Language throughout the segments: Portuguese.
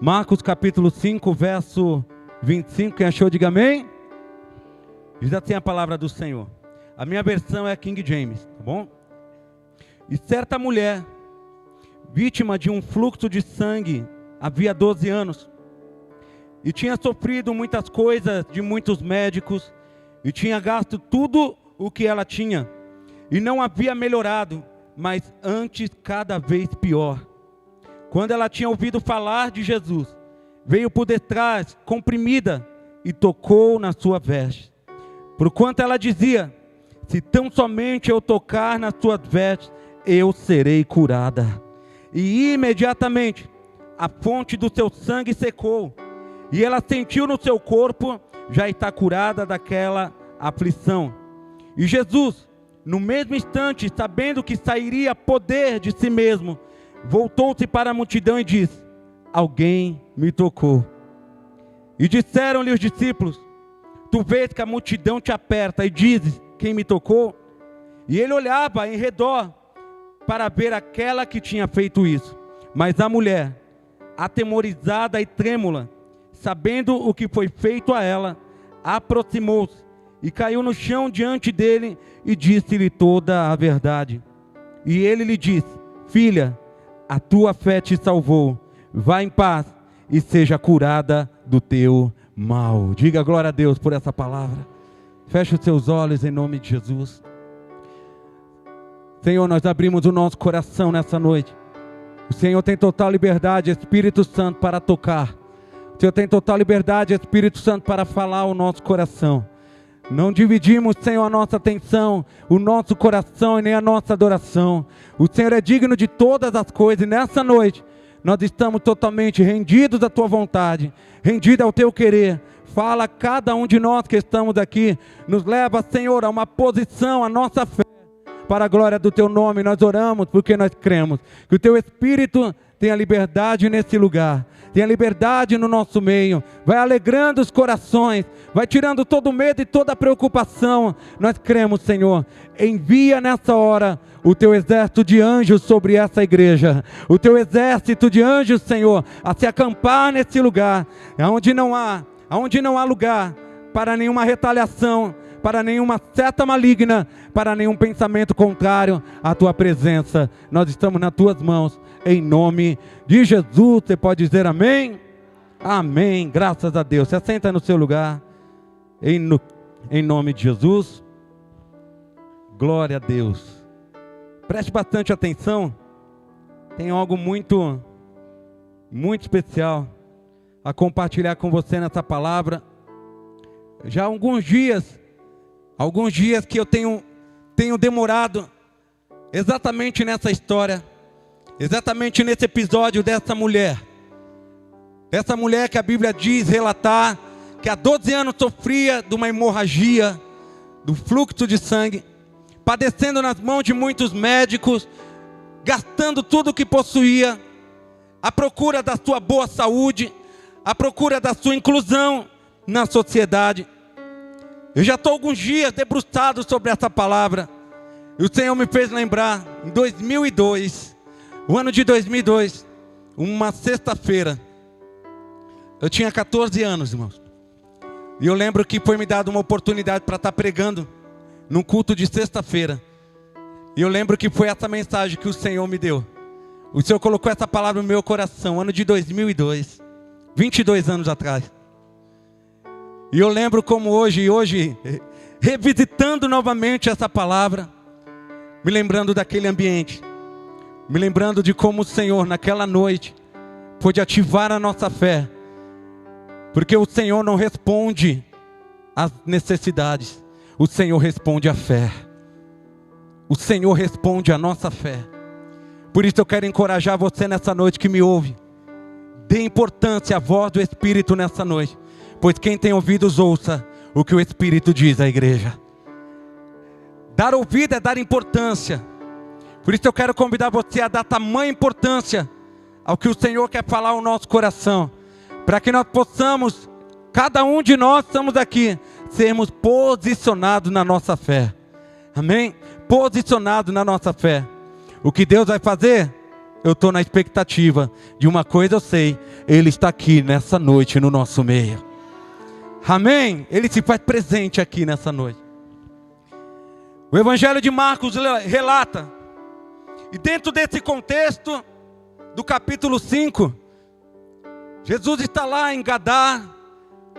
Marcos capítulo 5, verso 25, quem achou, diga amém. Diz assim a palavra do Senhor. A minha versão é King James, tá bom? E certa mulher, vítima de um fluxo de sangue, havia 12 anos, e tinha sofrido muitas coisas de muitos médicos, e tinha gasto tudo o que ela tinha, e não havia melhorado, mas antes cada vez pior. Quando ela tinha ouvido falar de Jesus, veio por detrás, comprimida, e tocou na sua veste. Porquanto ela dizia: se tão somente eu tocar nas suas vestes, eu serei curada. E imediatamente a fonte do seu sangue secou, e ela sentiu no seu corpo já estar curada daquela aflição. E Jesus, no mesmo instante, sabendo que sairia poder de si mesmo, voltou-se para a multidão e disse: alguém me tocou. E disseram-lhe os discípulos: tu vês que a multidão te aperta e dizes: quem me tocou? E ele olhava em redor para ver aquela que tinha feito isso. Mas a mulher, atemorizada e trêmula, sabendo o que foi feito a ela, aproximou-se e caiu no chão diante dele e disse-lhe toda a verdade. E ele lhe disse: filha, a tua fé te salvou, vá em paz e seja curada do teu mal. Diga glória a Deus por essa palavra. Feche os seus olhos em nome de Jesus. Senhor, nós abrimos o nosso coração nessa noite. O Senhor tem total liberdade, Espírito Santo, para tocar. O Senhor tem total liberdade, Espírito Santo, para falar ao nosso coração. Não dividimos, Senhor, a nossa atenção, o nosso coração e nem a nossa adoração. O Senhor é digno de todas as coisas, e nessa noite nós estamos totalmente rendidos à Tua vontade, rendidos ao Teu querer. Fala a cada um de nós que estamos aqui, nos leva, Senhor, a uma posição, a nossa fé, para a glória do Teu nome. Nós oramos porque nós cremos que o Teu Espírito tenha liberdade nesse lugar, tenha liberdade no nosso meio, vai alegrando os corações, vai tirando todo o medo e toda a preocupação. Nós cremos, Senhor. Envia nessa hora o Teu exército de anjos sobre essa igreja, o Teu exército de anjos, Senhor, a se acampar nesse lugar, onde não há lugar para nenhuma retaliação, para nenhuma seta maligna, para nenhum pensamento contrário à Tua presença. Nós estamos nas Tuas mãos, em nome de Jesus. Você pode dizer amém? Amém, graças a Deus. Você senta no seu lugar, em nome de Jesus. Glória a Deus. Preste bastante atenção, tem algo muito especial a compartilhar com você nessa palavra. Já há alguns dias que eu tenho demorado exatamente nessa história, exatamente nesse episódio dessa mulher que a Bíblia diz relatar que há 12 anos sofria de uma hemorragia, do fluxo de sangue, padecendo nas mãos de muitos médicos, gastando tudo o que possuía, à procura da sua boa saúde, à procura da sua inclusão na sociedade. Eu já estou alguns dias debruçado sobre essa palavra, e o Senhor me fez lembrar, em 2002, o ano de 2002, uma sexta-feira, eu tinha 14 anos, irmãos, e eu lembro que foi me dada uma oportunidade para estar pregando, num culto de sexta-feira, e eu lembro que foi essa mensagem que o Senhor me deu. O Senhor colocou essa palavra no meu coração, ano de 2002, 22 anos atrás. E eu lembro como hoje, revisitando novamente essa palavra, me lembrando daquele ambiente, me lembrando de como o Senhor naquela noite pôde ativar a nossa fé, porque o Senhor não responde às necessidades, o Senhor responde à fé. O Senhor responde à nossa fé. Por isso eu quero encorajar você nessa noite que me ouve. Dê importância à voz do Espírito nessa noite, pois quem tem ouvidos ouça o que o Espírito diz à igreja. Dar ouvido é dar importância. Por isso eu quero convidar você a dar tamanha importância ao que o Senhor quer falar ao nosso coração, para que nós possamos, cada um de nós estamos aqui, sermos posicionados na nossa fé. Amém? Posicionados na nossa fé. O que Deus vai fazer? eu estou na expectativa de uma coisa, eu sei, Ele está aqui nessa noite no nosso meio. Amém? Ele se faz presente aqui nessa noite. O Evangelho de Marcos relata, e dentro desse contexto do capítulo 5, Jesus está lá em Gadá,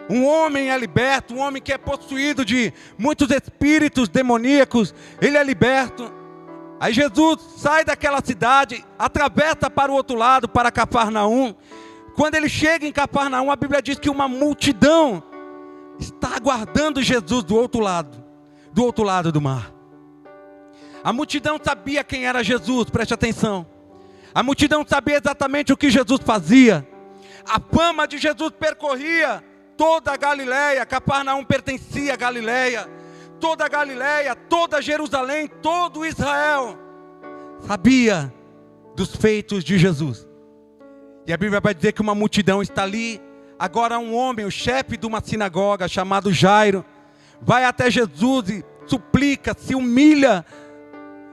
um homem é liberto, um homem que é possuído de muitos espíritos demoníacos, ele é liberto. Aí Jesus sai daquela cidade, atravessa para o outro lado, para Cafarnaum. Quando ele chega em Cafarnaum, a Bíblia diz que uma multidão está aguardando Jesus do outro lado do mar. A multidão sabia quem era Jesus, preste atenção. A multidão sabia exatamente o que Jesus fazia. A fama de Jesus percorria toda a Galileia. Cafarnaum pertencia à Galileia. Toda a Galileia, toda Jerusalém, todo Israel sabia dos feitos de Jesus. E a Bíblia vai dizer que uma multidão está ali. Agora um homem, o chefe de uma sinagoga chamado Jairo, vai até Jesus e suplica, se humilha,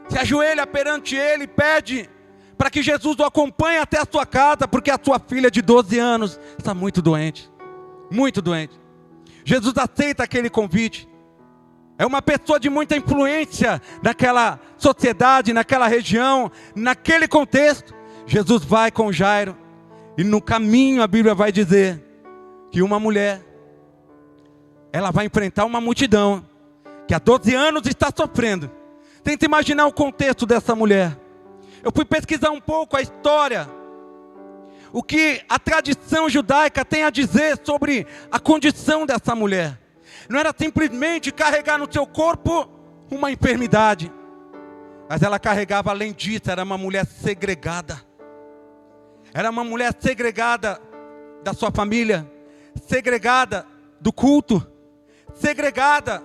se ajoelha perante ele e pede para que Jesus o acompanhe até a sua casa, porque a sua filha de 12 anos está muito doente. Muito doente. Jesus aceita aquele convite. É uma pessoa de muita influência naquela sociedade, naquela região, naquele contexto. Jesus vai com Jairo. E no caminho a Bíblia vai dizer que uma mulher, ela vai enfrentar uma multidão que há 12 anos está sofrendo. Tenta imaginar o contexto dessa mulher. Eu fui pesquisar um pouco a história, o que a tradição judaica tem a dizer sobre a condição dessa mulher. Não era simplesmente carregar no seu corpo uma enfermidade, mas ela carregava, além disso, era uma mulher segregada. Era uma mulher segregada da sua família, segregada do culto, segregada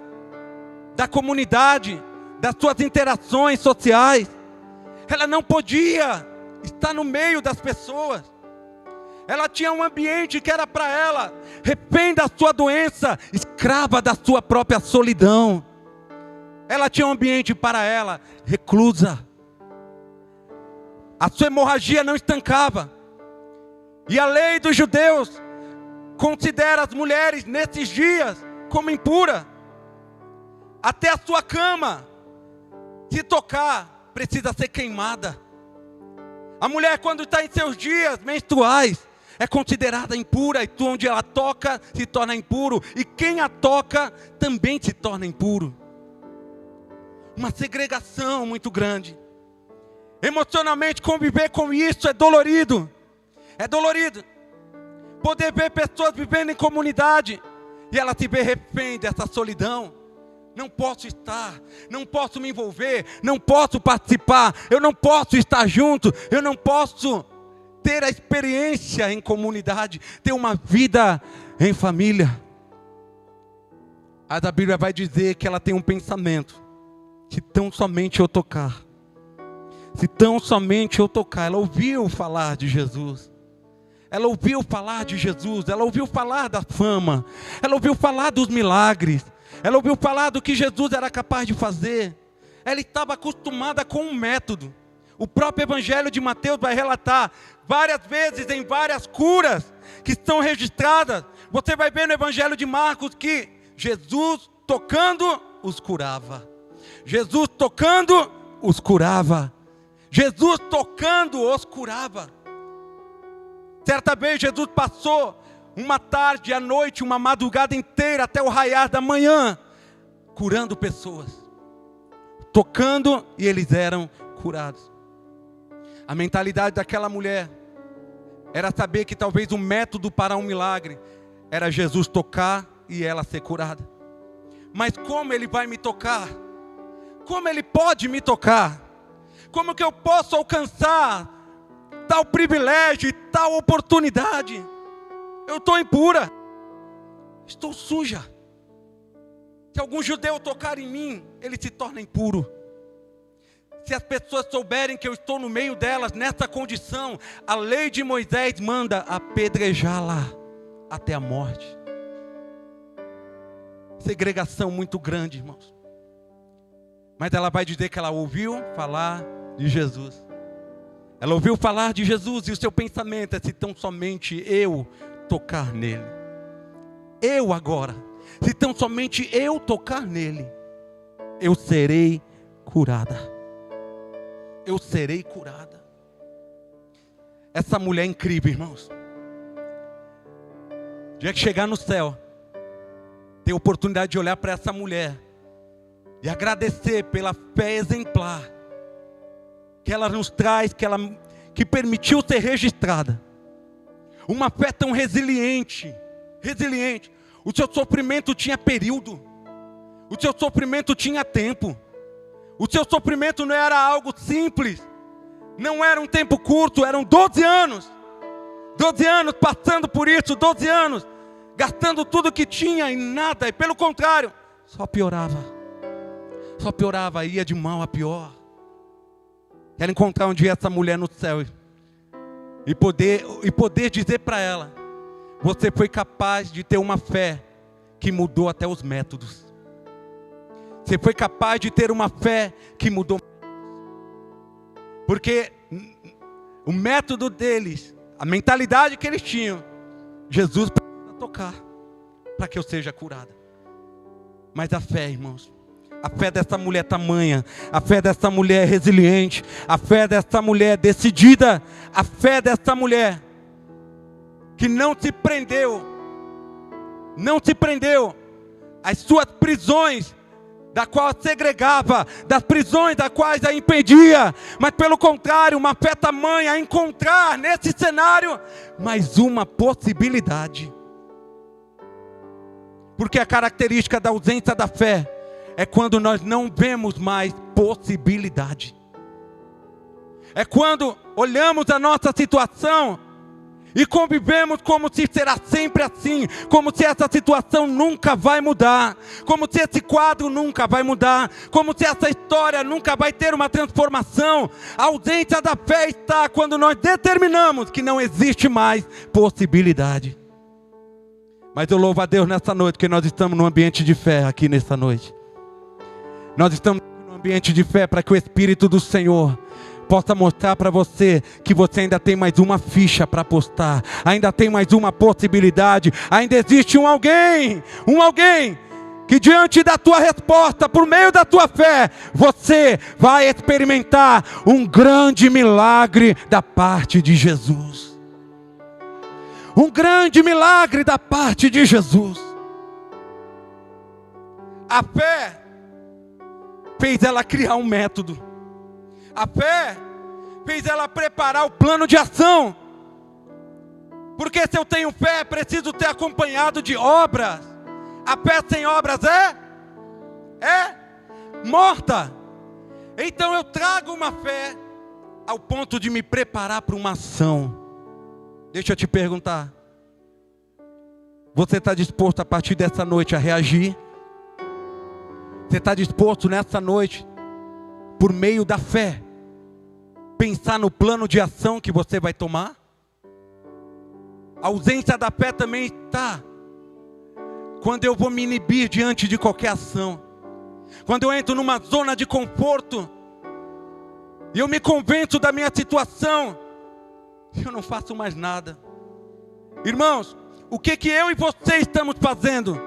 da comunidade, das suas interações sociais. Ela não podia estar no meio das pessoas. Ela tinha um ambiente que era para ela refém da sua doença, escrava da sua própria solidão. Ela tinha um ambiente para ela reclusa. A sua hemorragia não estancava. E a lei dos judeus considera as mulheres nesses dias como impura. Até a sua cama, se tocar, precisa ser queimada. A mulher, quando está em seus dias menstruais, é considerada impura, e onde ela toca se torna impuro, e quem a toca também se torna impuro. Uma segregação muito grande. Emocionalmente conviver com isso é dolorido. É dolorido. Poder ver pessoas vivendo em comunidade e ela se vê refém dessa solidão. Não posso estar, não posso me envolver, não posso participar, eu não posso estar junto, eu não posso ter a experiência em comunidade, ter uma vida em família. A Bíblia vai dizer que ela tem um pensamento: se tão somente eu tocar, se tão somente eu tocar. Ela ouviu falar de Jesus. Ela ouviu falar de Jesus, ela ouviu falar da fama, ela ouviu falar dos milagres, ela ouviu falar do que Jesus era capaz de fazer. Ela estava acostumada com um método. O próprio Evangelho de Mateus vai relatar várias vezes em várias curas que estão registradas. Você vai ver no Evangelho de Marcos que Jesus tocando os curava. Jesus tocando os curava. Jesus tocando os curava. Certa vez Jesus passou uma tarde, à noite, uma madrugada inteira, até o raiar da manhã, curando pessoas, tocando, e eles eram curados. A mentalidade daquela mulher era saber que talvez o método para um milagre era Jesus tocar e ela ser curada. Mas como Ele vai me tocar? Como Ele pode me tocar? Como que eu posso alcançar tal privilégio e tal oportunidade? Eu estou impura, estou suja. Se algum judeu tocar em mim, ele se torna impuro. Se as pessoas souberem que eu estou no meio delas, nessa condição, a lei de Moisés manda apedrejá-la até a morte. Segregação muito grande, irmãos. Mas ela vai dizer que ela ouviu falar de Jesus. Ela ouviu falar de Jesus e o seu pensamento é: se tão somente eu tocar nele. Eu agora, se tão somente eu tocar nele, eu serei curada. Eu serei curada. Essa mulher é incrível, irmãos. Dia que chegar no céu, ter a oportunidade de olhar para essa mulher e agradecer pela fé exemplar que ela nos traz, que permitiu ser registrada. Uma fé tão resiliente. O seu sofrimento tinha período. O seu sofrimento tinha tempo. O seu sofrimento não era algo simples. Não era um tempo curto, eram 12 anos. 12 anos passando por isso, 12 anos gastando tudo que tinha em nada. E pelo contrário, só piorava. Só piorava, ia de mal a pior. Quero encontrar um dia essa mulher no céu e poder dizer para ela: você foi capaz de ter uma fé que mudou até os métodos. Você foi capaz de ter uma fé que mudou. Porque o método deles, a mentalidade que eles tinham, Jesus precisa tocar para que eu seja curada. Mas a fé, irmãos, a fé dessa mulher tamanha, a fé dessa mulher resiliente, a fé dessa mulher decidida, a fé dessa mulher que não se prendeu às suas prisões, da qual a segregava, das prisões das quais a impedia, mas pelo contrário, uma fé tamanha a encontrar nesse cenário mais uma possibilidade. Porque a característica da ausência da fé é quando nós não vemos mais possibilidade. É quando olhamos a nossa situação e convivemos como se será sempre assim, como se essa situação nunca vai mudar, como se esse quadro nunca vai mudar, como se essa história nunca vai ter uma transformação. A ausência da fé está quando nós determinamos que não existe mais possibilidade. Mas eu louvo a Deus nessa noite, que nós estamos num ambiente de fé aqui nessa noite. Nós estamos num ambiente de fé para que o Espírito do Senhor possa mostrar para você que você ainda tem mais uma ficha para apostar, ainda tem mais uma possibilidade, ainda existe um alguém que diante da tua resposta, por meio da tua fé, você vai experimentar um grande milagre da parte de Jesus. Um grande milagre da parte de Jesus. A fé fez ela criar um método. A fé fez ela preparar o plano de ação. Porque se eu tenho fé, preciso ter acompanhado de obras. A fé sem obras é morta. Então eu trago uma fé ao ponto de me preparar para uma ação. Deixa eu te perguntar. Você está disposto a partir dessa noite a reagir? Você está disposto nessa noite, por meio da fé, pensar no plano de ação que você vai tomar? A ausência da fé também está quando eu vou me inibir diante de qualquer ação. Quando eu entro numa zona de conforto e eu me convenço da minha situação, eu não faço mais nada. Irmãos, o que eu e você estamos fazendo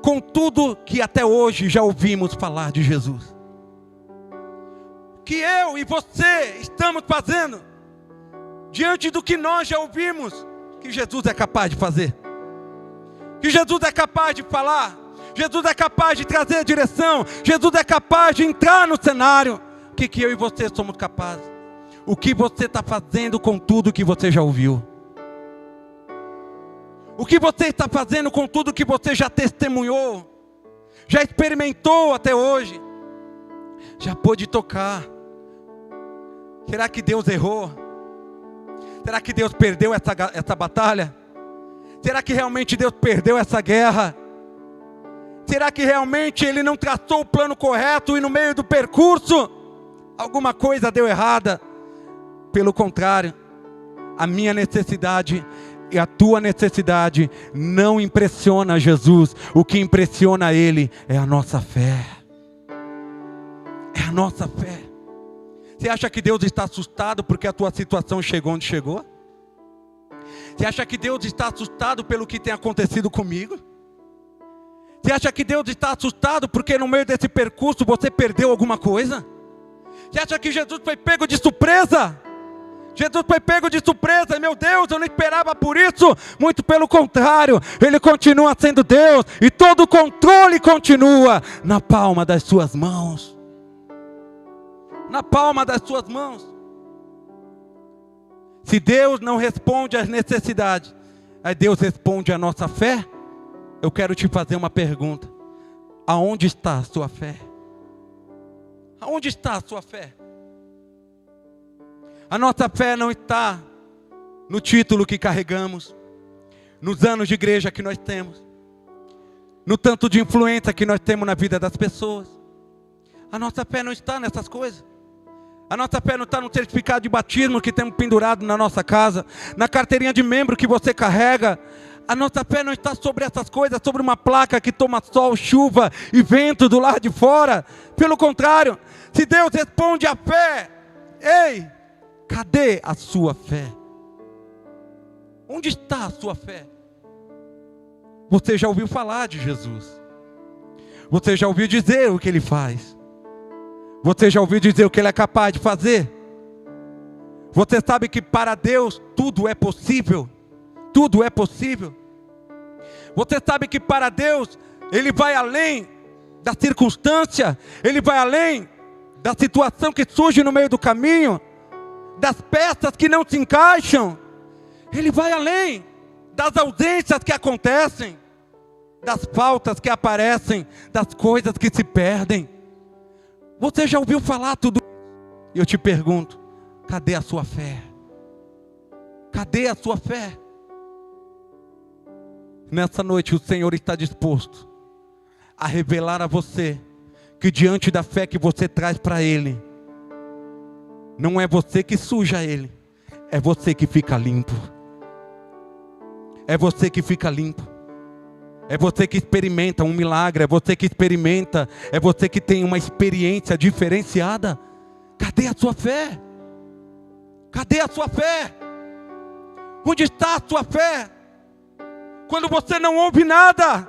com tudo que até hoje já ouvimos falar de Jesus? Que eu e você estamos fazendo diante do que nós já ouvimos que Jesus é capaz de fazer, que Jesus é capaz de falar, Jesus é capaz de trazer direção, Jesus é capaz de entrar no cenário. O que eu e você somos capazes? O que você está fazendo com tudo que você já ouviu? O que você está fazendo com tudo que você já testemunhou, já experimentou até hoje, já pôde tocar? Será que Deus errou? Será que Deus perdeu essa batalha? Será que realmente Deus perdeu essa guerra? Será que realmente Ele não traçou o plano correto e no meio do percurso alguma coisa deu errada? Pelo contrário, a minha necessidade e a tua necessidade não impressiona Jesus. O que impressiona Ele é a nossa fé. É a nossa fé. Você acha que Deus está assustado porque a tua situação chegou onde chegou? Você acha que Deus está assustado pelo que tem acontecido comigo? Você acha que Deus está assustado porque no meio desse percurso você perdeu alguma coisa? Você acha que Jesus foi pego de surpresa? Jesus foi pego de surpresa, meu Deus, eu não esperava por isso. Muito pelo contrário, Ele continua sendo Deus, e todo o controle continua na palma das suas mãos. Na palma das suas mãos. Se Deus não responde às necessidades, aí Deus responde à nossa fé. Eu quero te fazer uma pergunta: aonde está a sua fé? Aonde está a sua fé? A nossa fé não está no título que carregamos, nos anos de igreja que nós temos, no tanto de influência que nós temos na vida das pessoas. A nossa fé não está nessas coisas. A nossa fé não está no certificado de batismo que temos pendurado na nossa casa, na carteirinha de membro que você carrega. A nossa fé não está sobre essas coisas, sobre uma placa que toma sol, chuva e vento do lado de fora. Pelo contrário, se Deus responde à fé, ei, cadê a sua fé? Onde está a sua fé? Você já ouviu falar de Jesus? Você já ouviu dizer o que Ele faz? Você já ouviu dizer o que Ele é capaz de fazer? Você sabe que para Deus tudo é possível? Tudo é possível. Você sabe que para Deus Ele vai além da circunstância, Ele vai além da situação que surge no meio do caminho, das peças que não se encaixam. Ele vai além das ausências que acontecem, das faltas que aparecem, das coisas que se perdem. Você já ouviu falar tudo isso? Eu te pergunto, cadê a sua fé? Cadê a sua fé? Nessa noite o Senhor está disposto a revelar a você que diante da fé que você traz para Ele, não é você que suja Ele, é você que fica limpo. É você que fica limpo. É você que experimenta um milagre, é você que experimenta, é você que tem uma experiência diferenciada. Cadê a sua fé? Cadê a sua fé? Onde está a sua fé? Quando você não ouve nada.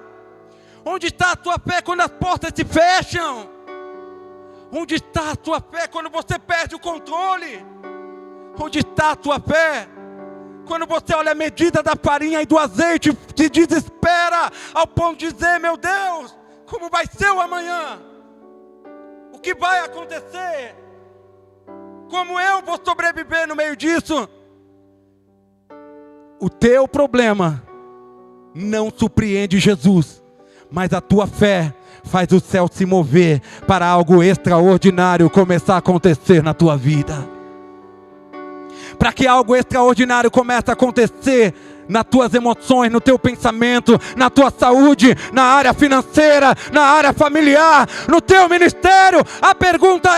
Onde está a sua fé quando as portas se fecham? Onde está a sua fé quando você perde o controle? Onde está a sua fé quando você olha a medida da farinha e do azeite, se desespera ao ponto de dizer, meu Deus, como vai ser o amanhã? O que vai acontecer? Como eu vou sobreviver no meio disso? O teu problema não surpreende Jesus, mas a tua fé faz o céu se mover para algo extraordinário começar a acontecer na tua vida. Para que algo extraordinário comece a acontecer nas tuas emoções, no teu pensamento, na tua saúde, na área financeira, na área familiar, no teu ministério. A pergunta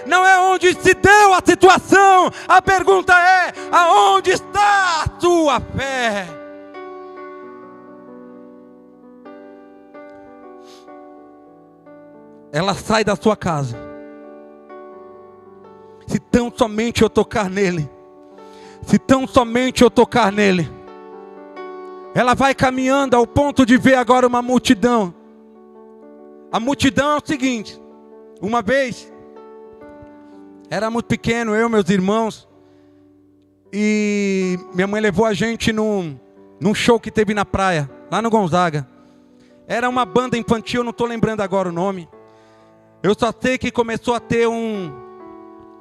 não é onde se deu a situação, a pergunta é, aonde está a tua fé? Ela sai da sua casa. Se tão somente eu tocar nele, se tão somente eu tocar nele, ela vai caminhando ao ponto de ver agora uma multidão. A multidão é o seguinte: uma vez, era muito pequeno, eu e meus irmãos, e minha mãe levou a gente num show que teve na praia, lá no Gonzaga. Era uma banda infantil, não estou lembrando agora o nome. Eu só sei que começou a ter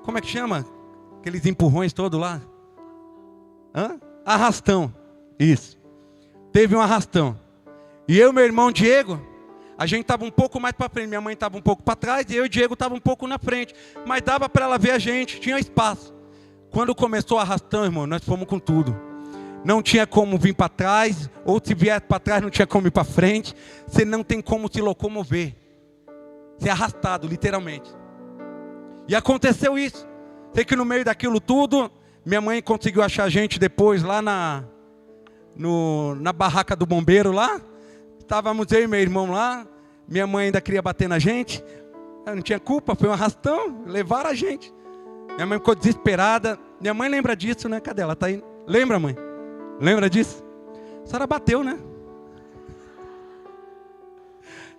como é que chama? Aqueles empurrões todos lá. Arrastão. Isso. Teve um arrastão. E eu e meu irmão Diego, a gente estava um pouco mais para frente. Minha mãe estava um pouco para trás e eu e o Diego estava um pouco na frente. Mas dava para ela ver a gente, tinha espaço. Quando começou o arrastão, irmão, nós fomos com tudo. Não tinha como vir para trás, ou se viesse para trás não tinha como ir para frente. Você não tem como se locomover. Ser arrastado, literalmente. E aconteceu isso. Sei que no meio daquilo tudo, minha mãe conseguiu achar a gente depois lá na barraca do bombeiro lá. Estávamos eu e meu irmão lá. Minha mãe ainda queria bater na gente. Eu não tinha culpa, foi um arrastão, levaram a gente. Minha mãe ficou desesperada. Minha mãe lembra disso, né? Cadê ela? Tá aí. Lembra, mãe? Lembra disso? A senhora bateu, né?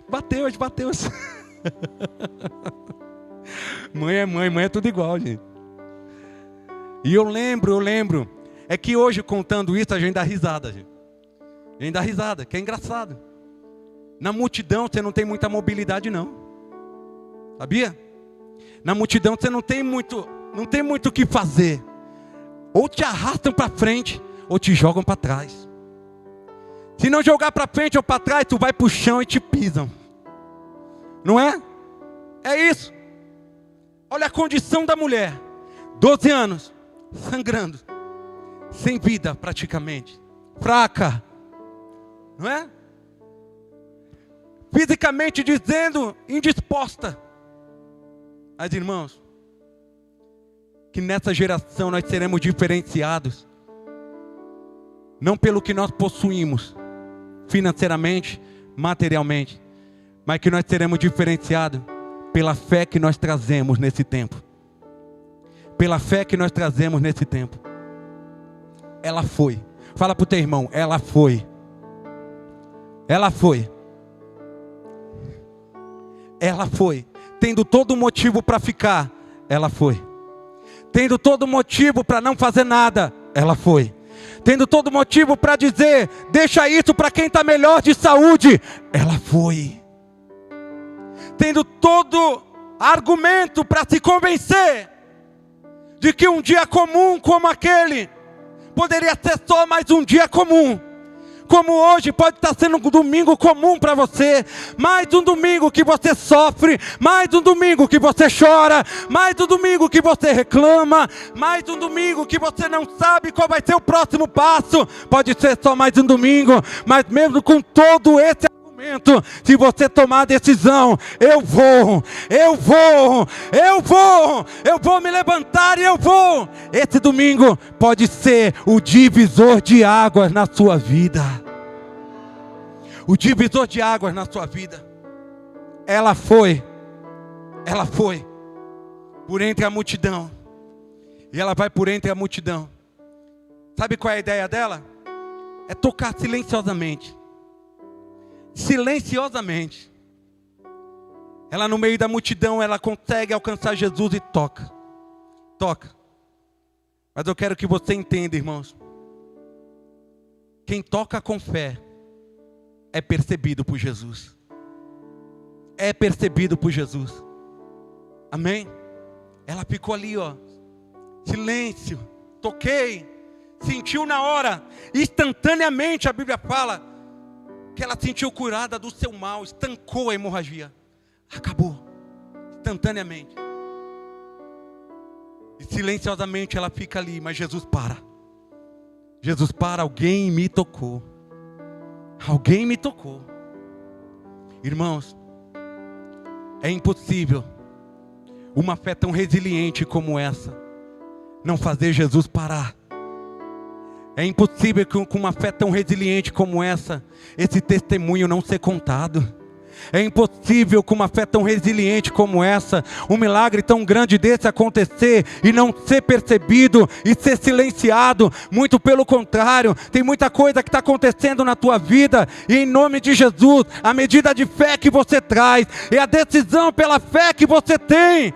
Bateu, a gente bateu. Mãe é tudo igual, gente. E eu lembro. É que hoje, contando isso, a gente dá risada, gente. A gente dá risada, que é engraçado. Na multidão, você não tem muita mobilidade, não. Sabia? Na multidão, você não tem muito o que fazer. Ou te arrastam para frente, ou te jogam para trás. Se não jogar para frente ou para trás, tu vai para o chão e te pisam. Não é? É isso. Olha a condição da mulher. 12 anos, sangrando. Sem vida praticamente. Fraca. Não é? Fisicamente dizendo, indisposta. Mas irmãos, que nessa geração nós seremos diferenciados. Não pelo que nós possuímos, financeiramente, materialmente. Mas que nós seremos diferenciados pela fé que nós trazemos nesse tempo. Pela fé que nós trazemos nesse tempo. Ela foi. Fala para o teu irmão, ela foi. Ela foi. Ela foi. Tendo todo motivo para ficar, ela foi. Tendo todo motivo para não fazer nada, ela foi. Tendo todo motivo para dizer, deixa isso para quem está melhor de saúde, ela foi. Tendo todo argumento para se convencer de que um dia comum como aquele poderia ser só mais um dia comum. Como hoje pode estar sendo um domingo comum para você. Mais um domingo que você sofre. Mais um domingo que você chora. Mais um domingo que você reclama. Mais um domingo que você não sabe qual vai ser o próximo passo. Pode ser só mais um domingo. Mas mesmo com todo esse argumento, se você tomar a decisão, eu vou me levantar e eu vou. Esse domingo pode ser o divisor de águas na sua vida. O divisor de águas na sua vida. Ela foi por entre a multidão. E ela vai por entre a multidão. Sabe qual é a ideia dela? É tocar silenciosamente. Silenciosamente. Ela no meio da multidão, ela consegue alcançar Jesus e toca. Toca. Mas eu quero que você entenda, irmãos. Quem toca com fé é percebido por Jesus. É percebido por Jesus. Amém? Ela ficou ali, ó. Silêncio. Toquei. Sentiu na hora. Instantaneamente a Bíblia fala que ela sentiu curada do seu mal. Estancou a hemorragia. Acabou. Instantaneamente. E silenciosamente ela fica ali. Mas Jesus para. Jesus para. Alguém me tocou. Alguém me tocou. Irmãos, é impossível uma fé tão resiliente como essa não fazer Jesus parar. É impossível que com uma fé tão resiliente como essa, esse testemunho não ser contado. É impossível com uma fé tão resiliente como essa, um milagre tão grande desse acontecer e não ser percebido e ser silenciado. Muito pelo contrário, tem muita coisa que está acontecendo na tua vida e em nome de Jesus, a medida de fé que você traz e a decisão pela fé que você tem,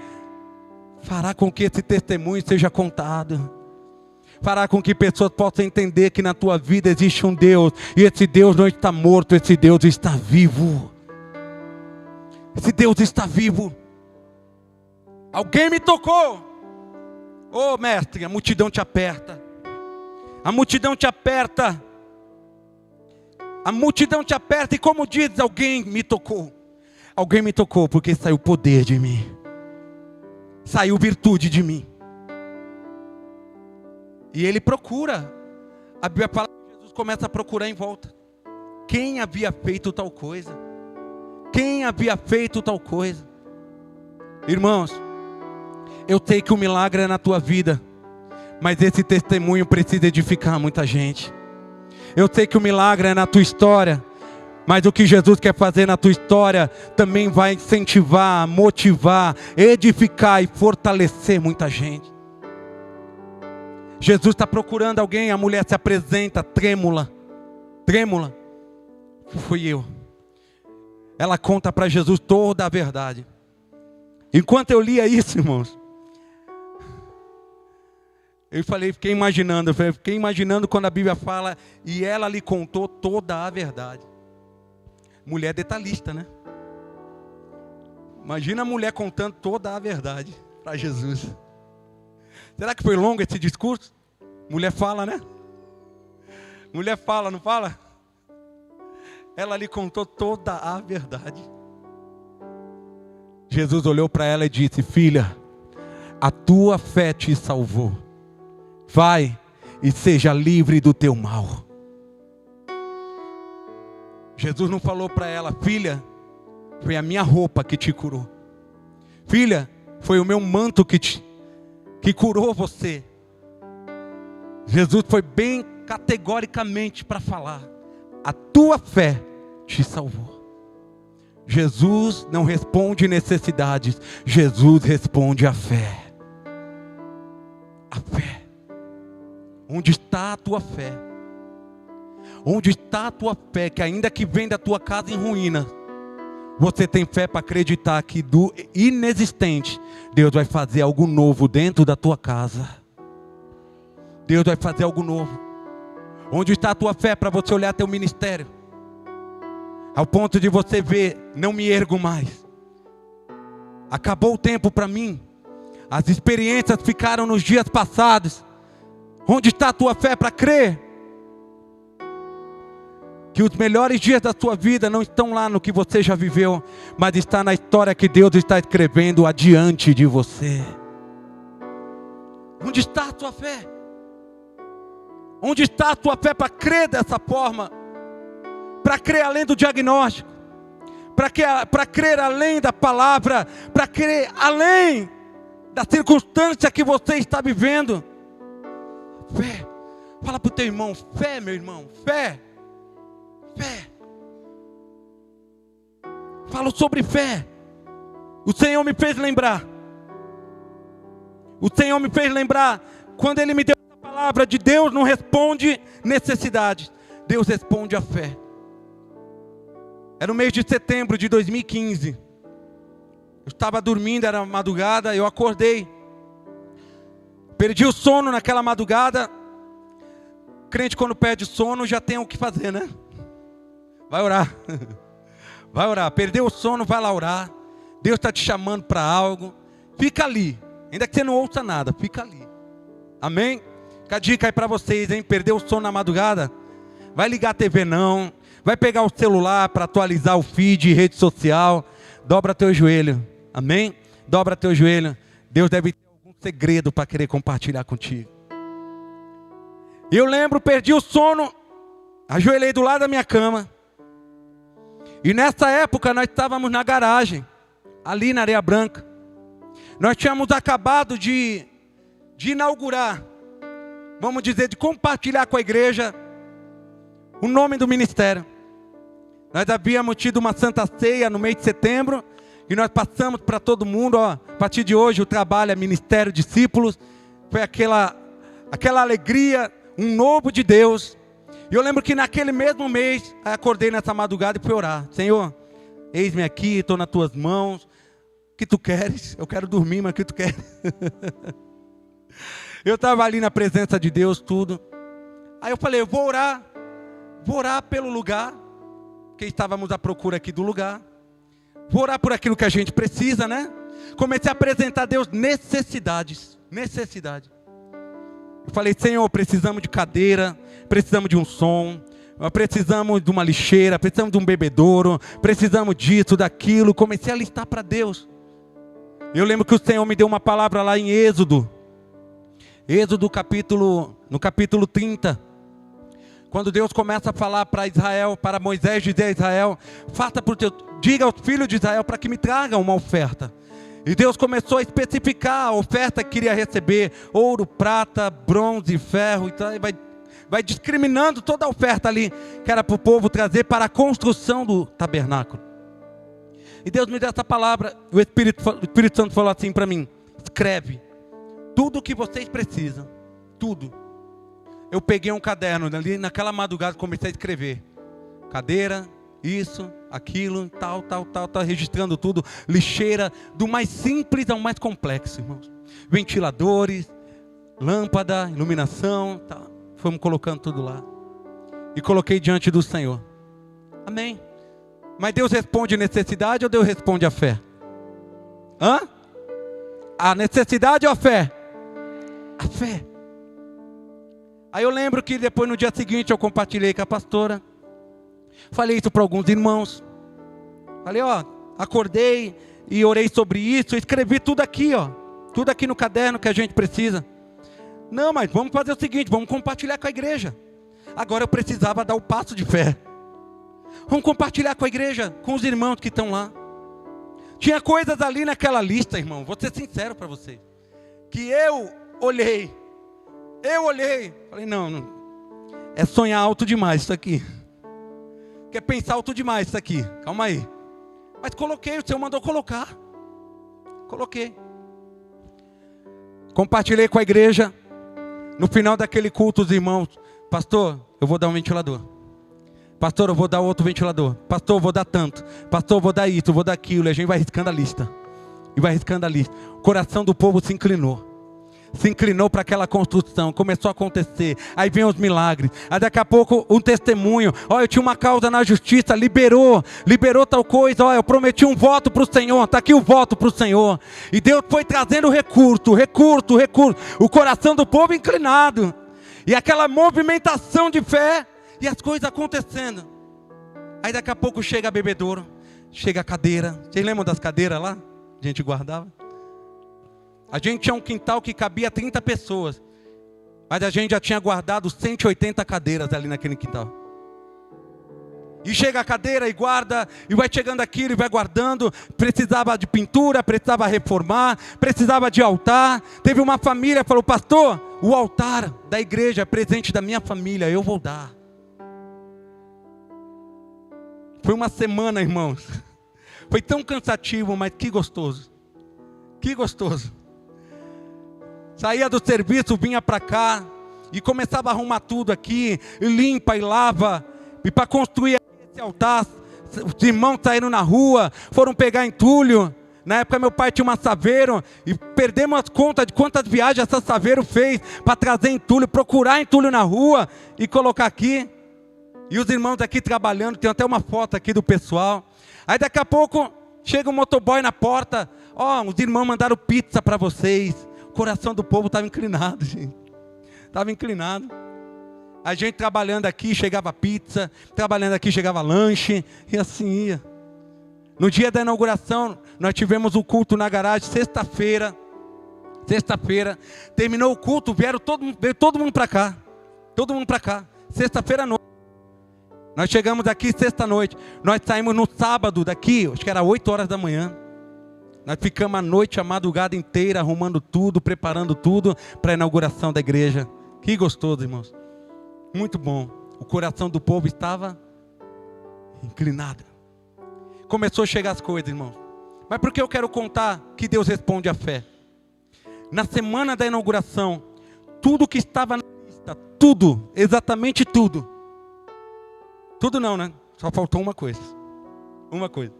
fará com que esse testemunho seja contado. Fará com que pessoas possam entender que na tua vida existe um Deus e esse Deus não está morto, esse Deus está vivo. Esse Deus está vivo. Alguém me tocou. Oh mestre, a multidão te aperta. A multidão te aperta. A multidão te aperta e como diz, alguém me tocou. Alguém me tocou porque saiu poder de mim. Saiu virtude de mim. E ele procura. A Bíblia fala que Jesus começa a procurar em volta. Quem havia feito tal coisa? Quem havia feito tal coisa? Irmãos, eu sei que o milagre é na tua vida, mas esse testemunho precisa edificar muita gente. Eu sei que o milagre é na tua história, Mas o que Jesus quer fazer na tua história também vai incentivar, motivar, edificar e fortalecer muita gente. Jesus está procurando alguém, a mulher se apresenta trêmula. Trêmula. Fui eu. Ela conta para Jesus toda a verdade. Enquanto eu lia isso, irmãos, fiquei imaginando quando a Bíblia fala, e ela lhe contou toda a verdade. Mulher detalhista, né? Imagina a mulher contando toda a verdade para Jesus. Será que foi longo esse discurso? Mulher fala, né? Mulher fala, não fala? Ela lhe contou toda a verdade. Jesus olhou para ela e disse: filha, a tua fé te salvou. Vai e seja livre do teu mal. Jesus não falou para ela: filha, foi a minha roupa que te curou. Filha, foi o meu manto que curou você. Jesus foi bem categoricamente para falar: a tua fé te salvou. Jesus não responde necessidades, Jesus responde a fé. A fé. Onde está a tua fé? Onde está a tua fé, que ainda que vem da tua casa em ruína, você tem fé para acreditar que do inexistente, Deus vai fazer algo novo dentro da tua casa. Deus vai fazer algo novo. Onde está a tua fé para você olhar teu ministério? Ao ponto de você ver, não me ergo mais. Acabou o tempo para mim. As experiências ficaram nos dias passados. Onde está a tua fé para crer que os melhores dias da tua vida não estão lá no que você já viveu, mas está na história que Deus está escrevendo adiante de você? Onde está a tua fé? Onde está a tua fé para crer dessa forma? Para crer além do diagnóstico, para crer além da palavra, para crer além da circunstância que você está vivendo. Fé. Fala para o teu irmão: fé, meu irmão, fé. Fé. Falo sobre fé. O Senhor me fez lembrar. O Senhor me fez lembrar quando Ele me deu essa palavra de Deus não responde necessidades, Deus responde a fé. Era no mês de setembro de 2015. Eu estava dormindo, era madrugada, eu acordei. Perdi o sono naquela madrugada. Crente, quando perde o sono, já tem o que fazer, né? Vai orar. Vai orar. Perdeu o sono, vai lá orar. Deus está te chamando para algo. Fica ali. Ainda que você não ouça nada, fica ali. Amém? Fica a dica aí para vocês, hein? Perdeu o sono na madrugada? Vai ligar a TV não. Vai pegar o celular para atualizar o feed, rede social. Dobra teu joelho. Amém? Dobra teu joelho. Deus deve ter algum segredo para querer compartilhar contigo. Eu lembro, perdi o sono. Ajoelhei do lado da minha cama. E nessa época nós estávamos na garagem, ali na Areia Branca. Nós tínhamos acabado de inaugurar, vamos dizer, de compartilhar com a igreja o nome do ministério. Nós havíamos tido uma santa ceia no mês de setembro, e nós passamos para todo mundo, ó, a partir de hoje o trabalho é Ministério Discípulos. Foi aquela alegria, um novo de Deus. E eu lembro que naquele mesmo mês, acordei nessa madrugada e fui orar. Senhor, eis-me aqui, estou nas tuas mãos. O que tu queres? Eu quero dormir, mas o que tu queres? Eu estava ali na presença de Deus, tudo. Aí eu falei, eu vou orar pelo lugar, porque estávamos à procura aqui do lugar. Vou orar por aquilo que a gente precisa, né? Comecei a apresentar a Deus necessidades. Eu falei, Senhor, precisamos de cadeira, precisamos de um som, precisamos de uma lixeira, precisamos de um bebedouro, precisamos disso, daquilo. Comecei a listar para Deus. Eu lembro que o Senhor me deu uma palavra lá em Êxodo no capítulo 30. Quando Deus começa a falar para Israel, para Moisés dizer a Israel, diga aos filhos de Israel para que me tragam uma oferta. E Deus começou a especificar a oferta que queria receber: ouro, prata, bronze, ferro. Então vai vai discriminando toda a oferta ali, que era para o povo trazer para a construção do tabernáculo. E Deus me deu essa palavra, o Espírito Santo falou assim para mim: escreve tudo o que vocês precisam, tudo. Eu peguei um caderno ali, naquela madrugada comecei a escrever, cadeira, isso, aquilo, tal, registrando tudo, lixeira, do mais simples ao mais complexo, irmãos. Ventiladores, lâmpada, iluminação, tal. Fomos colocando tudo lá. E coloquei diante do Senhor. Amém. Mas Deus responde necessidade ou Deus responde a fé? A necessidade ou a fé? A fé. Aí eu lembro que depois no dia seguinte eu compartilhei com a pastora. Falei isso para alguns irmãos. Falei, acordei e orei sobre isso. Escrevi tudo aqui, tudo aqui no caderno que a gente precisa. Não, mas vamos fazer o seguinte, vamos compartilhar com a igreja. Agora eu precisava dar o passo de fé. Vamos compartilhar com a igreja, com os irmãos que estão lá. Tinha coisas ali naquela lista, irmão, vou ser sincero para você, que eu olhei, falei, não, é sonhar alto demais isso aqui. Quer pensar alto demais isso aqui, calma aí. Mas coloquei, o Senhor mandou colocar. Coloquei. Compartilhei com a igreja. No final daquele culto, os irmãos, pastor, eu vou dar um ventilador. Pastor, eu vou dar outro ventilador. Pastor, eu vou dar tanto. Pastor, eu vou dar isso, eu vou dar aquilo. E a gente vai riscando a lista. E vai riscando a lista. O coração do povo se inclinou. Se inclinou para aquela construção. Começou a acontecer. Aí vem os milagres. Aí daqui a pouco um testemunho. Eu tinha uma causa na justiça. Liberou tal coisa. Eu prometi um voto para o Senhor. Está aqui o voto para o Senhor. E Deus foi trazendo recurso. O coração do povo inclinado. E aquela movimentação de fé. E as coisas acontecendo. Aí daqui a pouco chega a bebedouro. Chega a cadeira. Vocês lembram das cadeiras lá? A gente guardava. A gente tinha um quintal que cabia 30 pessoas. Mas a gente já tinha guardado 180 cadeiras ali naquele quintal. E chega a cadeira e guarda. E vai chegando aquilo e vai guardando. Precisava de pintura, precisava reformar. Precisava de altar. Teve uma família que falou, pastor, o altar da igreja é presente da minha família, eu vou dar. Foi uma semana, irmãos. Foi tão cansativo, mas que gostoso. Que gostoso. Saía do serviço, vinha para cá. E começava a arrumar tudo aqui. E limpa e lava. E para construir esse altar, os irmãos saíram na rua. Foram pegar entulho. Na época meu pai tinha uma Saveiro. E perdemos as contas de quantas viagens essa Saveiro fez. Para trazer entulho, procurar entulho na rua. E colocar aqui. E os irmãos aqui trabalhando, tem até uma foto aqui do pessoal. Aí daqui a pouco, chega um motoboy na porta. Os irmãos mandaram pizza para vocês. O coração do povo estava inclinado, gente. Estava inclinado. A gente trabalhando aqui, chegava pizza. Trabalhando aqui, chegava lanche. E assim ia. No dia da inauguração, nós tivemos o culto na garagem, sexta-feira. Terminou o culto, veio todo mundo para cá. Todo mundo para cá. Sexta-feira à noite. Nós chegamos aqui sexta-noite. Nós saímos no sábado daqui, acho que era 8 horas da manhã. Nós ficamos a noite, a madrugada inteira, arrumando tudo, preparando tudo para a inauguração da igreja. Que gostoso, irmãos. Muito bom. O coração do povo estava inclinado. Começou a chegar as coisas, irmãos. Mas por que eu quero contar que Deus responde à fé? Na semana da inauguração, tudo que estava na lista, tudo, exatamente tudo. Tudo não, né? Só faltou uma coisa. Uma coisa.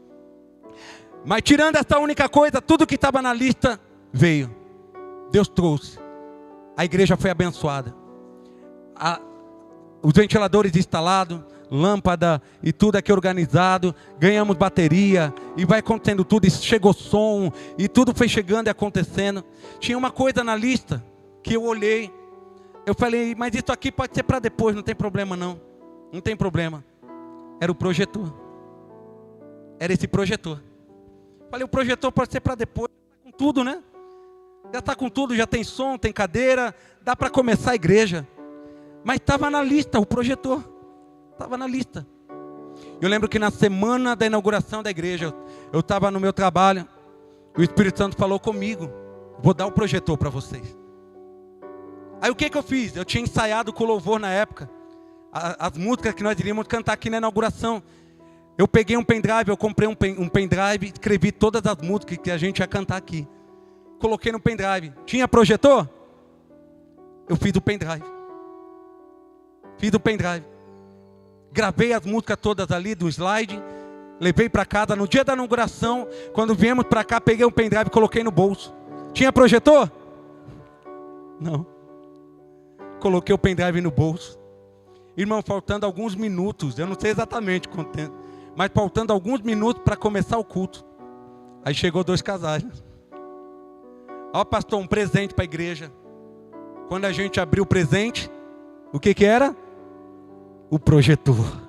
Mas tirando essa única coisa, tudo que estava na lista veio. Deus trouxe. A igreja foi abençoada. Os ventiladores instalados, lâmpada e tudo aqui organizado. Ganhamos bateria e vai acontecendo tudo. E chegou som e tudo foi chegando e acontecendo. Tinha uma coisa na lista que eu olhei. Eu falei, mas isso aqui pode ser para depois, não tem problema não. Não tem problema. Era o projetor. Era esse projetor. Falei, o projetor pode ser para depois. Já está com tudo, né? Já está com tudo, já tem som, tem cadeira. Dá para começar a igreja. Mas estava na lista o projetor. Estava na lista. Eu lembro que na semana da inauguração da igreja, eu estava no meu trabalho. O Espírito Santo falou comigo. Vou dar o projetor para vocês. Aí o que eu fiz? Eu tinha ensaiado com o louvor na época, as músicas que nós iríamos cantar aqui na inauguração. Eu peguei um pendrive, eu comprei um pendrive, escrevi todas as músicas que a gente ia cantar aqui. Coloquei no pendrive. Tinha projetor? Eu fiz o pendrive. Gravei as músicas todas ali do slide, levei para casa. No dia da inauguração, quando viemos para cá, peguei um pendrive e coloquei no bolso. Tinha projetor? Não. Coloquei o pendrive no bolso. Irmão, faltando alguns minutos, eu não sei exatamente quanto tempo, mas faltando alguns minutos para começar o culto. Aí chegou 2 casais. Ó, pastor, um presente para a igreja. Quando a gente abriu o presente, o que era? O projetor.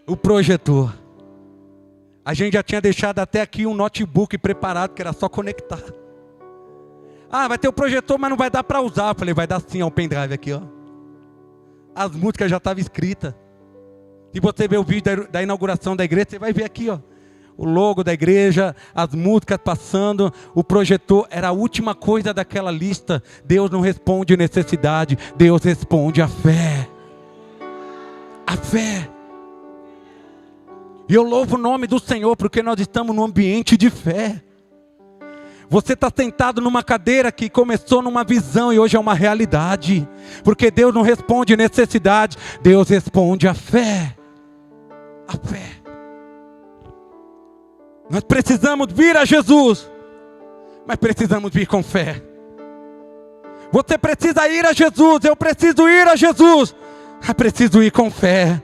O projetor. A gente já tinha deixado até aqui um notebook preparado, que era só conectar. Ah, vai ter o projetor, mas não vai dar para usar. Eu falei, vai dar sim, ó, o pendrive aqui, ó. As músicas já estavam escritas. Se você ver o vídeo da inauguração da igreja, você vai ver aqui, ó, o logo da igreja, as músicas passando, o projetor era a última coisa daquela lista. Deus não responde necessidade, Deus responde a fé. A fé. E eu louvo o nome do Senhor, porque nós estamos num ambiente de fé. Você está sentado numa cadeira que começou numa visão e hoje é uma realidade. Porque Deus não responde necessidade, Deus responde a fé. A fé. Nós precisamos vir a Jesus, mas precisamos vir com fé. Você precisa ir a Jesus, eu preciso ir a Jesus, mas preciso ir com fé.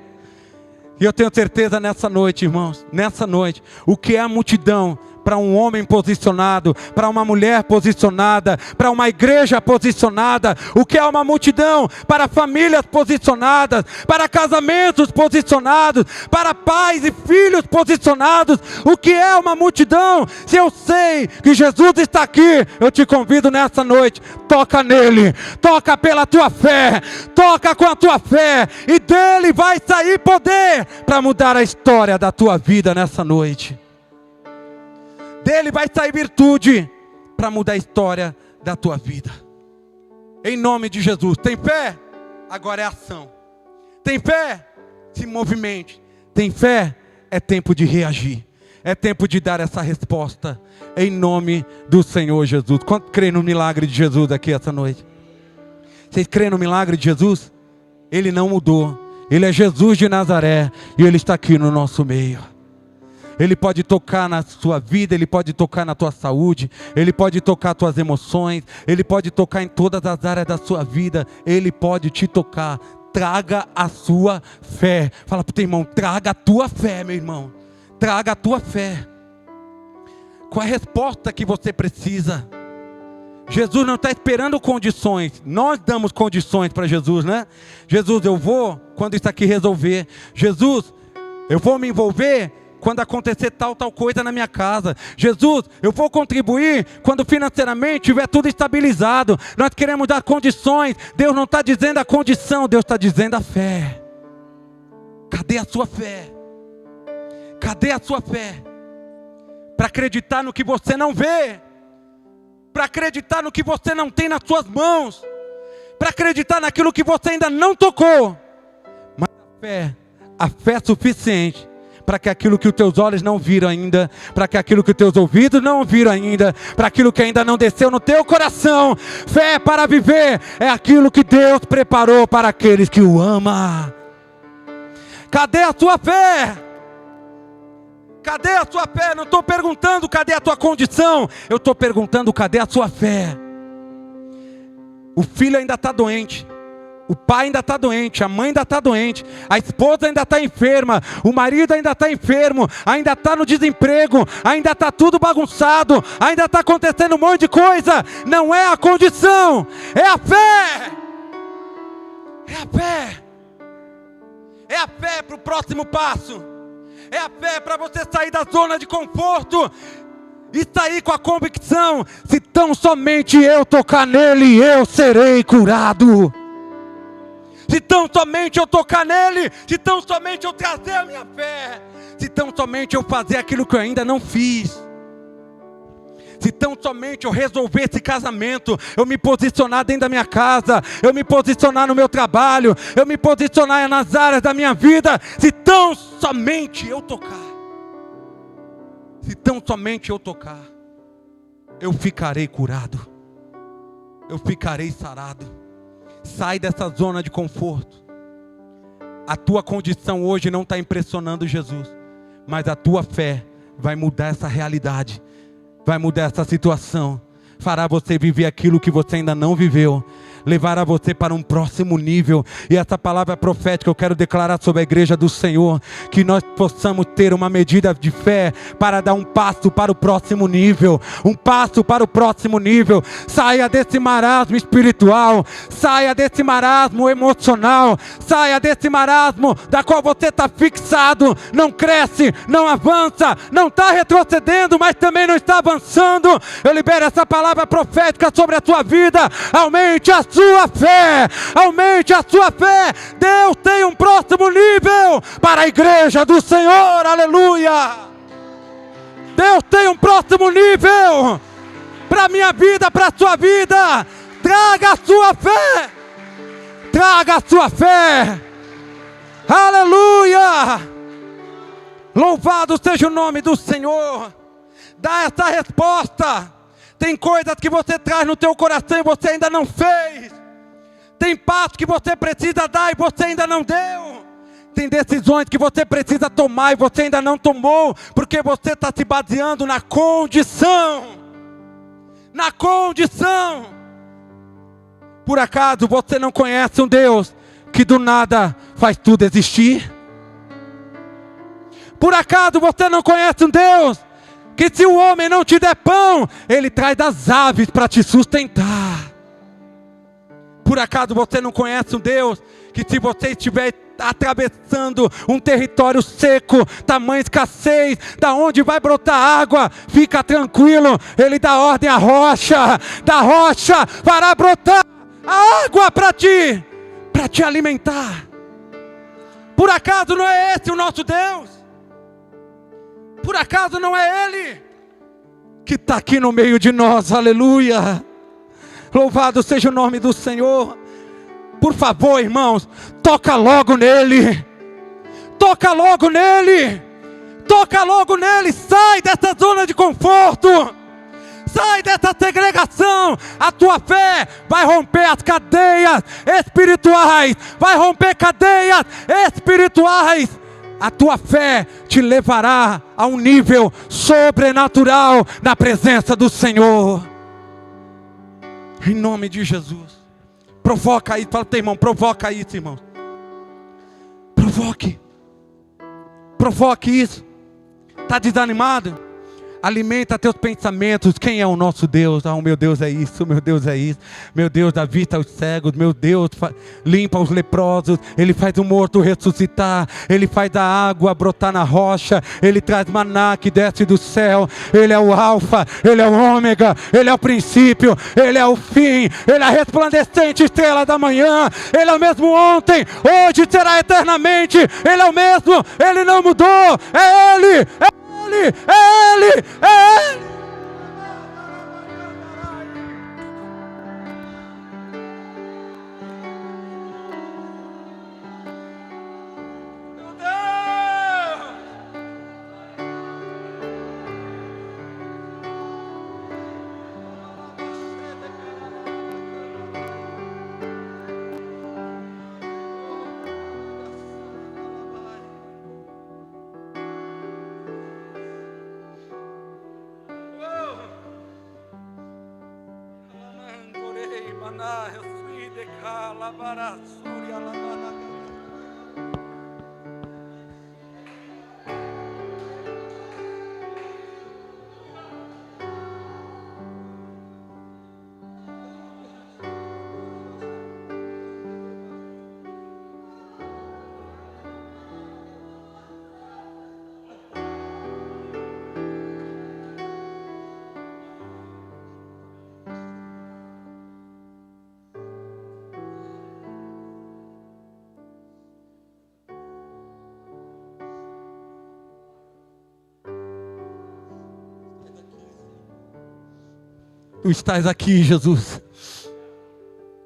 E eu tenho certeza nessa noite, irmãos, nessa noite, o que é a multidão para um homem posicionado, para uma mulher posicionada, para uma igreja posicionada, o que é uma multidão para famílias posicionadas, para casamentos posicionados, para pais e filhos posicionados, o que é uma multidão? Se eu sei que Jesus está aqui, eu te convido nessa noite, toca nele, toca pela tua fé, toca com a tua fé, e dele vai sair poder para mudar a história da tua vida nessa noite. Dele vai sair virtude para mudar a história da tua vida. Em nome de Jesus. Tem fé? Agora é ação. Tem fé? Se movimente. Tem fé? É tempo de reagir. É tempo de dar essa resposta. Em nome do Senhor Jesus. Quanto crê no milagre de Jesus aqui essa noite? Vocês creem no milagre de Jesus? Ele não mudou. Ele é Jesus de Nazaré. E Ele está aqui no nosso meio. Ele pode tocar na sua vida, Ele pode tocar na tua saúde, Ele pode tocar as tuas emoções, Ele pode tocar em todas as áreas da sua vida, Ele pode te tocar. Traga a sua fé. Fala para o teu irmão, traga a tua fé, meu irmão. Traga a tua fé. Qual é a resposta que você precisa? Jesus não está esperando condições. Nós damos condições para Jesus, né? Jesus, eu vou quando isso aqui resolver. Jesus, eu vou me envolver quando acontecer tal coisa na minha casa. Jesus, eu vou contribuir quando financeiramente tiver tudo estabilizado. Nós queremos dar condições. Deus não está dizendo a condição, Deus está dizendo a fé. Cadê a sua fé? Cadê a sua fé? Para acreditar no que você não vê, para acreditar no que você não tem nas suas mãos, para acreditar naquilo que você ainda não tocou. Mas a fé é suficiente para que aquilo que os teus olhos não viram ainda, para que aquilo que os teus ouvidos não ouviram ainda, para aquilo que ainda não desceu no teu coração. Fé para viver é aquilo que Deus preparou para aqueles que o amam. Cadê a tua fé? Cadê a sua fé? Não estou perguntando cadê a tua condição, eu estou perguntando cadê a sua fé. O filho ainda está doente, o pai ainda está doente, a mãe ainda está doente, a esposa ainda está enferma, o marido ainda está enfermo, ainda está no desemprego, ainda está tudo bagunçado, ainda está acontecendo um monte de coisa. Não é a condição, é a fé. É a fé. É a fé para o próximo passo. É a fé para você sair da zona de conforto e sair com a convicção: se tão somente eu tocar nele, eu serei curado. Se tão somente eu tocar nele, se tão somente eu trazer a minha fé, se tão somente eu fazer aquilo que eu ainda não fiz, Se tão somente eu resolver esse casamento, eu me posicionar dentro da minha casa, eu me posicionar no meu trabalho, eu me posicionar nas áreas da minha vida, se tão somente eu tocar, se tão somente eu tocar, eu ficarei curado, eu ficarei sarado. Sai dessa zona de conforto. A tua condição hoje não está impressionando Jesus, mas a tua fé vai mudar essa realidade, vai mudar essa situação, fará você viver aquilo que você ainda não viveu, levará você para um próximo nível. E essa palavra profética eu quero declarar sobre a igreja do Senhor, que nós possamos ter uma medida de fé para dar um passo para o próximo nível, um passo para o próximo nível. Saia desse marasmo espiritual, saia desse marasmo emocional, saia desse marasmo da qual você está fixado, não cresce, não avança, não está retrocedendo, mas também não está avançando. Eu libero essa palavra profética sobre a tua vida. Aumente a sua fé, aumente a sua fé. Deus tem um próximo nível para a igreja do Senhor, aleluia. Deus tem um próximo nível para a minha vida, para a sua vida. Traga a sua fé, traga a sua fé, aleluia. Louvado seja o nome do Senhor. Dá essa resposta. Tem coisas que você traz no teu coração e você ainda não fez. Tem passos que você precisa dar e você ainda não deu. Tem decisões que você precisa tomar e você ainda não tomou, porque você está se baseando na condição. Na condição. Por acaso você não conhece um Deus que do nada faz tudo existir? Por acaso você não conhece um Deus que se o homem não te der pão, ele traz das aves para te sustentar? Por acaso você não conhece um Deus que se você estiver atravessando um território seco, tamanha escassez, da onde vai brotar água, fica tranquilo, ele dá ordem à rocha, da rocha fará brotar a água para te alimentar? Por acaso não é esse o nosso Deus? Por acaso não é Ele que está aqui no meio de nós, aleluia. Louvado seja o nome do Senhor. Por favor, irmãos, toca logo nele, toca logo nele, toca logo nele. Sai dessa zona de conforto, sai dessa segregação. A tua fé vai romper as cadeias espirituais, vai romper cadeias espirituais. A tua fé te levará a um nível sobrenatural na presença do Senhor. Em nome de Jesus. Provoca isso, fala para o teu irmão, provoca isso, irmão. Provoque. Provoque isso. Está desanimado? Alimenta teus pensamentos. Quem é o nosso Deus? Ah, o meu Deus é isso, meu Deus é isso. Meu Deus dá vista aos cegos, meu Deus limpa os leprosos. Ele faz o morto ressuscitar. Ele faz a água brotar na rocha. Ele traz maná que desce do céu. Ele é o alfa, ele é o ômega, ele é o princípio, ele é o fim. Ele é a resplandecente estrela da manhã. Ele é o mesmo ontem, hoje será eternamente. Ele é o mesmo, ele não mudou. É Ele, é Ele, é Ele, é Ele. Meu Deus! Tu estás aqui, Jesus.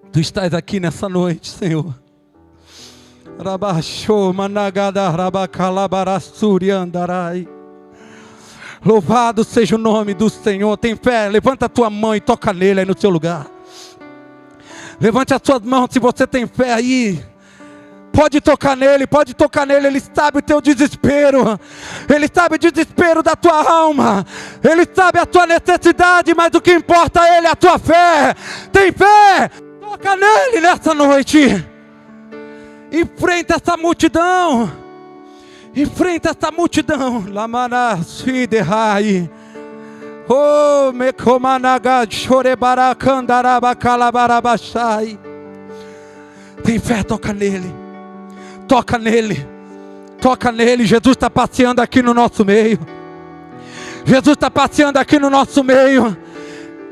Tu estás aqui nessa noite, Senhor. Louvado seja o nome do Senhor. Tem fé, levanta a tua mão e toca nele aí no seu lugar. Levante as suas mãos se você tem fé aí. Pode tocar nele, Ele sabe o teu desespero. Ele sabe o desespero da tua alma. Ele sabe a tua necessidade, mas o que importa a Ele é a tua fé. Tem fé, toca nele nessa noite. Enfrenta essa multidão. Enfrenta essa multidão. Lamana Siderrai. Oh, Mekomanaga Chorebaracandaraba Calabarabachai. Tem fé, toca nele. Toca nele. Toca nele. Jesus está passeando aqui no nosso meio. Jesus está passeando aqui no nosso meio.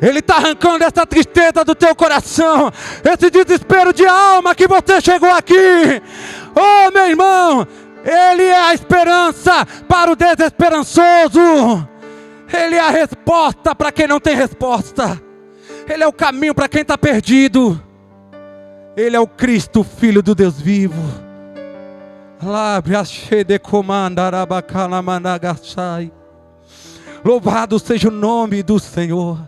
Ele está arrancando essa tristeza do teu coração, esse desespero de alma que você chegou aqui. Oh, meu irmão, Ele é a esperança para o desesperançoso. Ele é a resposta para quem não tem resposta. Ele é o caminho para quem está perdido. Ele é o Cristo, Filho do Deus vivo. Louvado seja o nome do Senhor.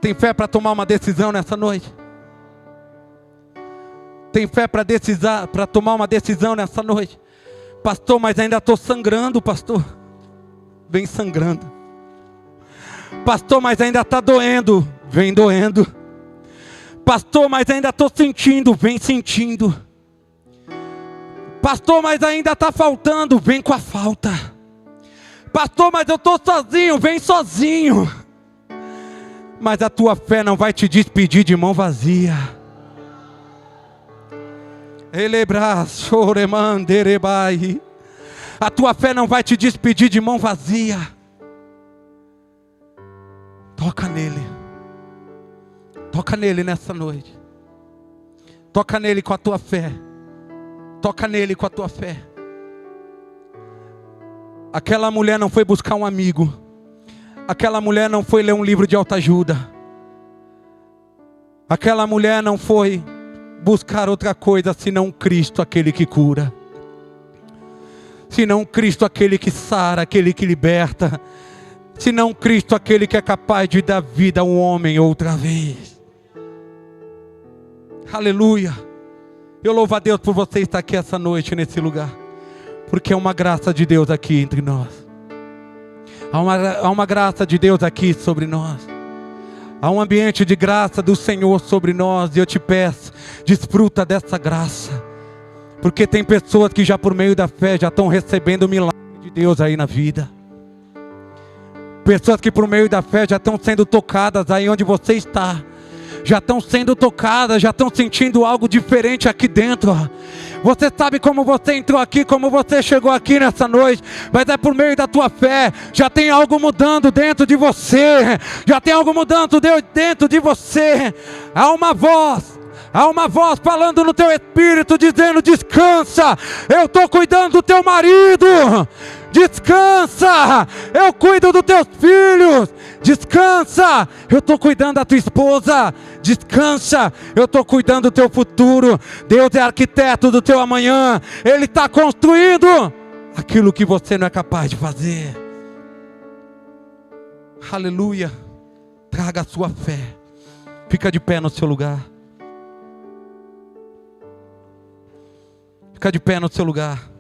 Tem fé para tomar uma decisão nessa noite? Tem fé para tomar uma decisão nessa noite? Pastor, mas ainda estou sangrando, pastor. Vem sangrando. Pastor, mas ainda está doendo. Vem doendo. Pastor, mas ainda estou sentindo. Vem sentindo. Pastor, mas ainda está faltando. Vem com a falta. Pastor, mas eu estou sozinho. Vem sozinho. Mas a tua fé não vai te despedir de mão vazia. A tua fé não vai te despedir de mão vazia. Toca nele. Toca nele nessa noite. Toca nele com a tua fé. Toca nele com a tua fé. Aquela mulher não foi buscar um amigo. Aquela mulher não foi ler um livro de autoajuda. Aquela mulher não foi buscar outra coisa senão Cristo, aquele que cura. Senão Cristo, aquele que sara, aquele que liberta. Senão Cristo, aquele que é capaz de dar vida a um homem outra vez. Aleluia. Eu louvo a Deus por você estar aqui essa noite nesse lugar. Porque é uma graça de Deus aqui entre nós. Há uma graça de Deus aqui sobre nós. Há um ambiente de graça do Senhor sobre nós. E eu te peço, desfruta dessa graça. Porque tem pessoas que já por meio da fé já estão recebendo o milagre de Deus aí na vida. Pessoas que por meio da fé já estão sendo tocadas aí onde você está. Já estão sendo tocadas, já estão sentindo algo diferente aqui dentro. Você sabe como você entrou aqui, como você chegou aqui nessa noite, mas é por meio da tua fé. Já tem algo mudando dentro de você. Já tem algo mudando dentro de você. Há uma voz falando no teu espírito, dizendo: descansa, eu estou cuidando do teu marido. Descansa, eu cuido dos teus filhos. Descansa, eu estou cuidando da tua esposa. Descansa, eu estou cuidando do teu futuro. Deus é arquiteto do teu amanhã. Ele está construindo aquilo que você não é capaz de fazer. Aleluia. Traga a sua fé. Fica de pé no seu lugar. Fica de pé no seu lugar.